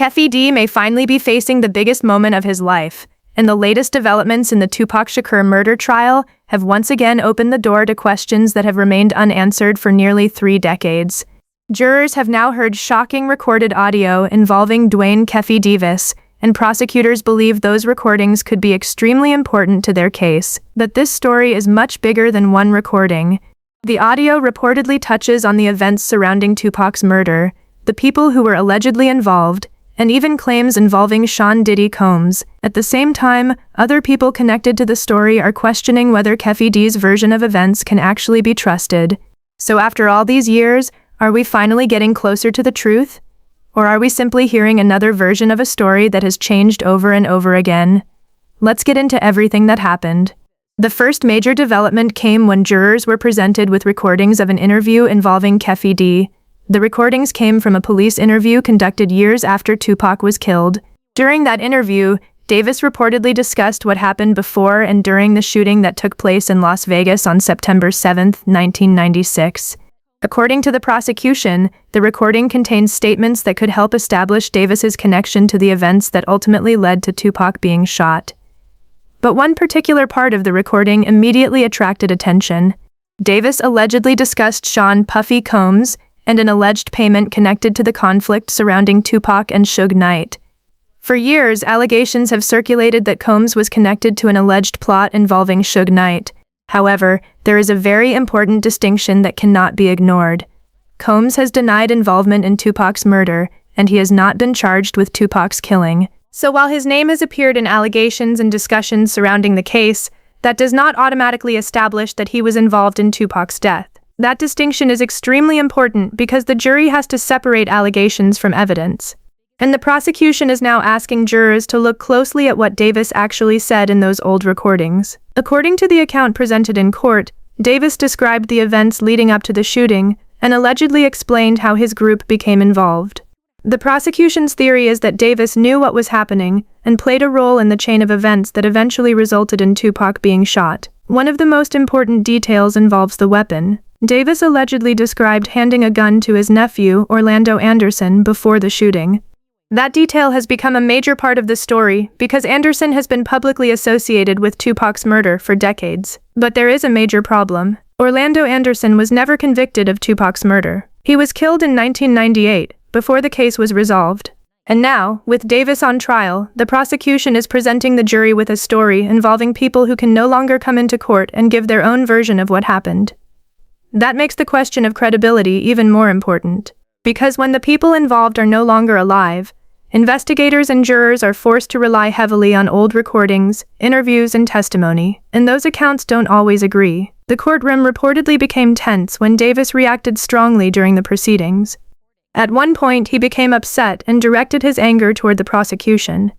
Keffe D may finally be facing the biggest moment of his life, and the latest developments in the Tupac Shakur murder trial have once again opened the door to questions that have remained unanswered for nearly 3 decades. Jurors have now heard shocking recorded audio involving Duane Keffe Davis, and prosecutors believe those recordings could be extremely important to their case. But this story is much bigger than one recording. The audio reportedly touches on the events surrounding Tupac's murder, the people who were allegedly involved, and even claims involving Sean Diddy Combs. At the same time, other people connected to the story are questioning whether Keffe D's version of events can actually be trusted. So after all these years, are we finally getting closer to the truth? Or are we simply hearing another version of a story that has changed over and over again? Let's get into everything that happened. The first major development came when jurors were presented with recordings of an interview involving Keffe D. The recordings came from a police interview conducted years after Tupac was killed. During that interview, Davis reportedly discussed what happened before and during the shooting that took place in Las Vegas on September 7, 1996. According to the prosecution, the recording contains statements that could help establish Davis's connection to the events that ultimately led to Tupac being shot. But one particular part of the recording immediately attracted attention. Davis allegedly discussed Sean Puffy Combs and an alleged payment connected to the conflict surrounding Tupac and Suge Knight. For years, allegations have circulated that Combs was connected to an alleged plot involving Suge Knight. However, there is a very important distinction that cannot be ignored. Combs has denied involvement in Tupac's murder, and he has not been charged with Tupac's killing. So while his name has appeared in allegations and discussions surrounding the case, that does not automatically establish that he was involved in Tupac's death. That distinction is extremely important because the jury has to separate allegations from evidence. And the prosecution is now asking jurors to look closely at what Davis actually said in those old recordings. According to the account presented in court, Davis described the events leading up to the shooting and allegedly explained how his group became involved. The prosecution's theory is that Davis knew what was happening and played a role in the chain of events that eventually resulted in Tupac being shot. One of the most important details involves the weapon. Davis allegedly described handing a gun to his nephew, Orlando Anderson, before the shooting. That detail has become a major part of the story because Anderson has been publicly associated with Tupac's murder for decades. But there is a major problem. Orlando Anderson was never convicted of Tupac's murder. He was killed in 1998, before the case was resolved. And now, with Davis on trial, the prosecution is presenting the jury with a story involving people who can no longer come into court and give their own version of what happened. That makes the question of credibility even more important. Because when the people involved are no longer alive, investigators and jurors are forced to rely heavily on old recordings, interviews, and testimony, and those accounts don't always agree. The courtroom reportedly became tense when Davis reacted strongly during the proceedings. At one point, he became upset and directed his anger toward the prosecution.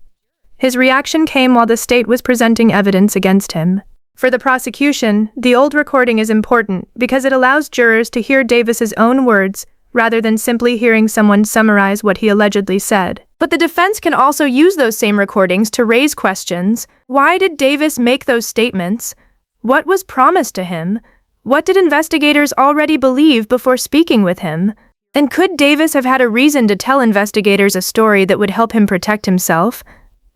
His reaction came while the state was presenting evidence against him. For the prosecution, the old recording is important because it allows jurors to hear Davis's own words rather than simply hearing someone summarize what he allegedly said. But the defense can also use those same recordings to raise questions. Why did Davis make those statements? What was promised to him? What did investigators already believe before speaking with him? And could Davis have had a reason to tell investigators a story that would help him protect himself?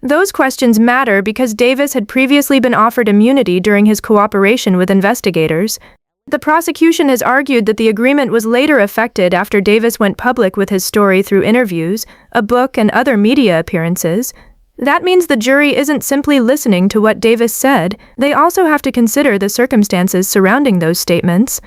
Those questions matter because Davis had previously been offered immunity during his cooperation with investigators. The prosecution has argued that the agreement was later affected after Davis went public with his story through interviews, a book, and other media appearances. That means the jury isn't simply listening to what Davis said, they also have to consider the circumstances surrounding those statements.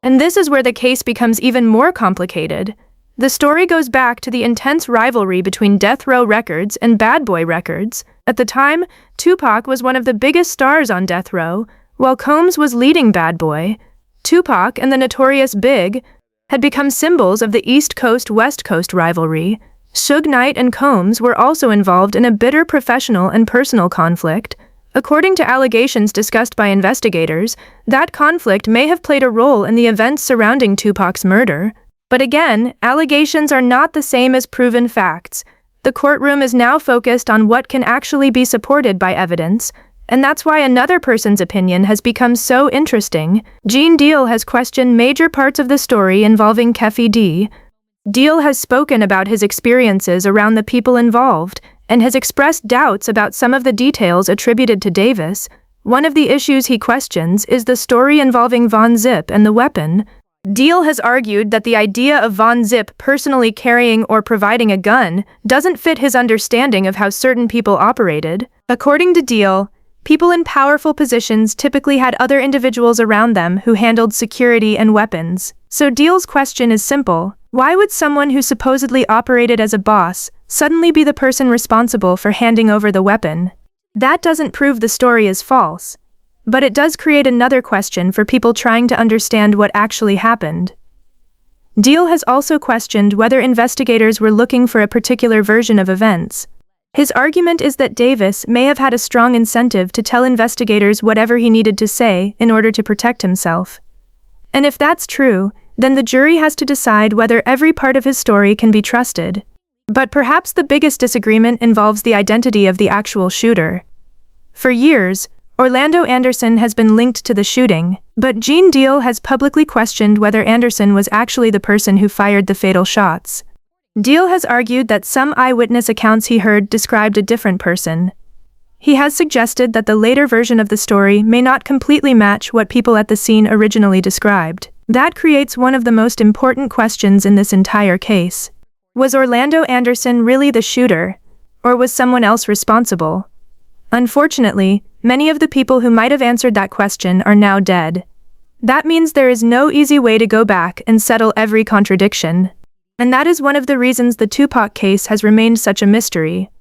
And this is where the case becomes even more complicated. The story goes back to the intense rivalry between Death Row Records and Bad Boy Records. At the time, Tupac was one of the biggest stars on Death Row, while Combs was leading Bad Boy. Tupac and the Notorious Big had become symbols of the East Coast-West Coast rivalry. Suge Knight and Combs were also involved in a bitter professional and personal conflict. According to allegations discussed by investigators, that conflict may have played a role in the events surrounding Tupac's murder. But again, allegations are not the same as proven facts. The courtroom is now focused on what can actually be supported by evidence, and that's why another person's opinion has become so interesting. Gene Deal has questioned major parts of the story involving Keffe D. Deal has spoken about his experiences around the people involved and has expressed doubts about some of the details attributed to Davis. One of the issues he questions is the story involving Von Zip and the weapon. Deal has argued that the idea of Von Zip personally carrying or providing a gun doesn't fit his understanding of how certain people operated. According to Deal, people in powerful positions typically had other individuals around them who handled security and weapons. So Deal's question is simple. Why would someone who supposedly operated as a boss suddenly be the person responsible for handing over the weapon? That doesn't prove the story is false, but it does create another question for people trying to understand what actually happened. Deal has also questioned whether investigators were looking for a particular version of events. His argument is that Davis may have had a strong incentive to tell investigators whatever he needed to say in order to protect himself. And if that's true, then the jury has to decide whether every part of his story can be trusted. But perhaps the biggest disagreement involves the identity of the actual shooter. For years, Orlando Anderson has been linked to the shooting, but Gene Deal has publicly questioned whether Anderson was actually the person who fired the fatal shots. Deal has argued that some eyewitness accounts he heard described a different person. He has suggested that the later version of the story may not completely match what people at the scene originally described. That creates one of the most important questions in this entire case. Was Orlando Anderson really the shooter, or was someone else responsible? Unfortunately, many of the people who might have answered that question are now dead. That means there is no easy way to go back and settle every contradiction. And that is one of the reasons the Tupac case has remained such a mystery.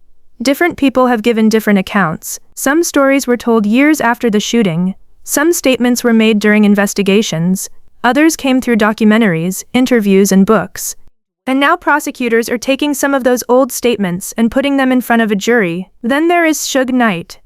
Different people have given different accounts. Some stories were told years after the shooting. Some statements were made during investigations. Others came through documentaries, interviews, and books. And now prosecutors are taking some of those old statements and putting them in front of a jury. Then there is Suge Knight.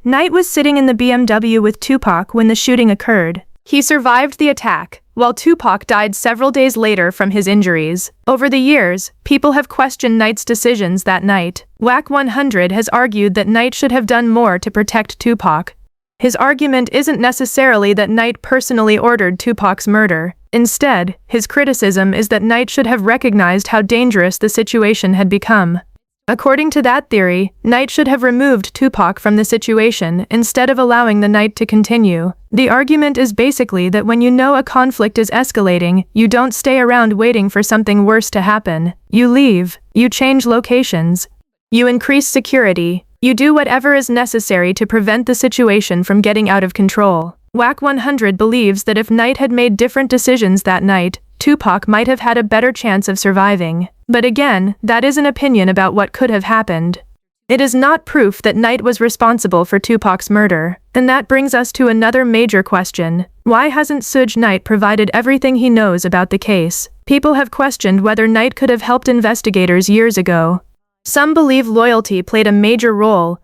Knight was sitting in the BMW with Tupac when the shooting occurred. He survived the attack, while Tupac died several days later from his injuries. Over the years, people have questioned Knight's decisions that night. WAC 100 has argued that Knight should have done more to protect Tupac. His argument isn't necessarily that Knight personally ordered Tupac's murder. Instead, his criticism is that Knight should have recognized how dangerous the situation had become. According to that theory, Knight should have removed Tupac from the situation instead of allowing the night to continue. The argument is basically that when you know a conflict is escalating, you don't stay around waiting for something worse to happen. You leave, you change locations, you increase security, you do whatever is necessary to prevent the situation from getting out of control. WAC 100 believes that if Knight had made different decisions that night, Tupac might have had a better chance of surviving. But again, that is an opinion about what could have happened. It is not proof that Knight was responsible for Tupac's murder. And that brings us to another major question. Why hasn't Suge Knight provided everything he knows about the case? People have questioned whether Knight could have helped investigators years ago. Some believe loyalty played a major role.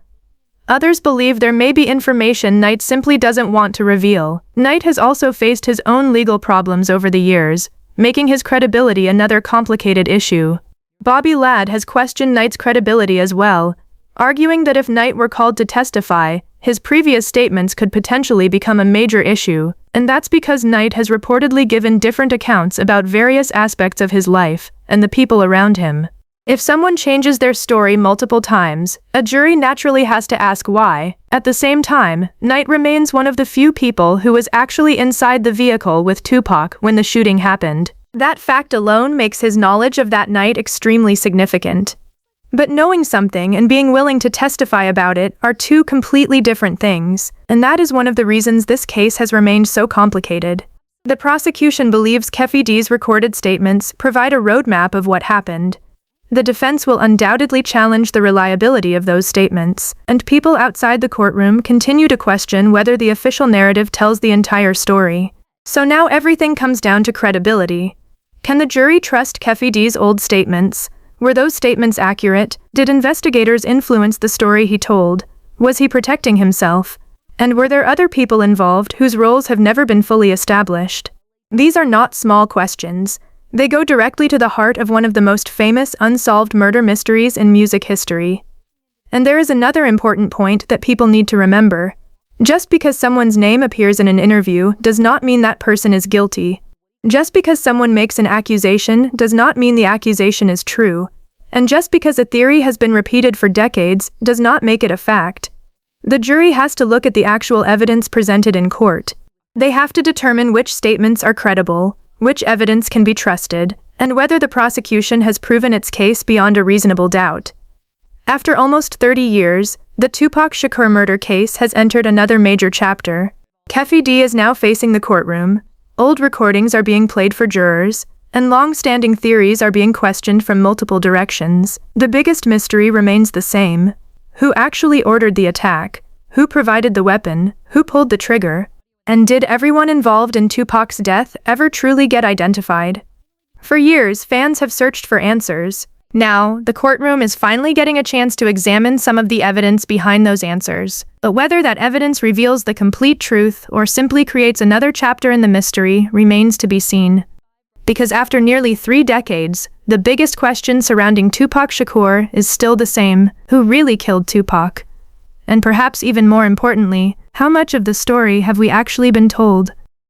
Others believe there may be information Knight simply doesn't want to reveal. Knight has also faced his own legal problems over the years, making his credibility another complicated issue. Bobby Ladd has questioned Knight's credibility as well, arguing that if Knight were called to testify, his previous statements could potentially become a major issue, and that's because Knight has reportedly given different accounts about various aspects of his life and the people around him. If someone changes their story multiple times, a jury naturally has to ask why. At the same time, Knight remains one of the few people who was actually inside the vehicle with Tupac when the shooting happened. That fact alone makes his knowledge of that night extremely significant. But knowing something and being willing to testify about it are two completely different things, and that is one of the reasons this case has remained so complicated. The prosecution believes Keffe D's recorded statements provide a roadmap of what happened. The defense will undoubtedly challenge the reliability of those statements, and people outside the courtroom continue to question whether the official narrative tells the entire story. So now everything comes down to credibility. Can the jury trust Keffe D's old statements? Were those statements accurate? Did investigators influence the story he told? Was he protecting himself? And were there other people involved whose roles have never been fully established? These are not small questions. They go directly to the heart of one of the most famous unsolved murder mysteries in music history. And there is another important point that people need to remember. Just because someone's name appears in an interview does not mean that person is guilty. Just because someone makes an accusation does not mean the accusation is true, and just because a theory has been repeated for decades does not make it a fact. The jury has to look at the actual evidence presented in court. They have to determine which statements are credible, which evidence can be trusted, and whether the prosecution has proven its case beyond a reasonable doubt. After almost 30 years, the Tupac Shakur murder case has entered another major chapter. Keffe D is now facing the courtroom, old recordings are being played for jurors, and long-standing theories are being questioned from multiple directions. The biggest mystery remains the same. Who actually ordered the attack? Who provided the weapon? Who pulled the trigger? And did everyone involved in Tupac's death ever truly get identified? For years, fans have searched for answers. Now, the courtroom is finally getting a chance to examine some of the evidence behind those answers. But whether that evidence reveals the complete truth or simply creates another chapter in the mystery remains to be seen. Because after nearly 3 decades, the biggest question surrounding Tupac Shakur is still the same: who really killed Tupac? And perhaps even more importantly, how much of the story have we actually been told?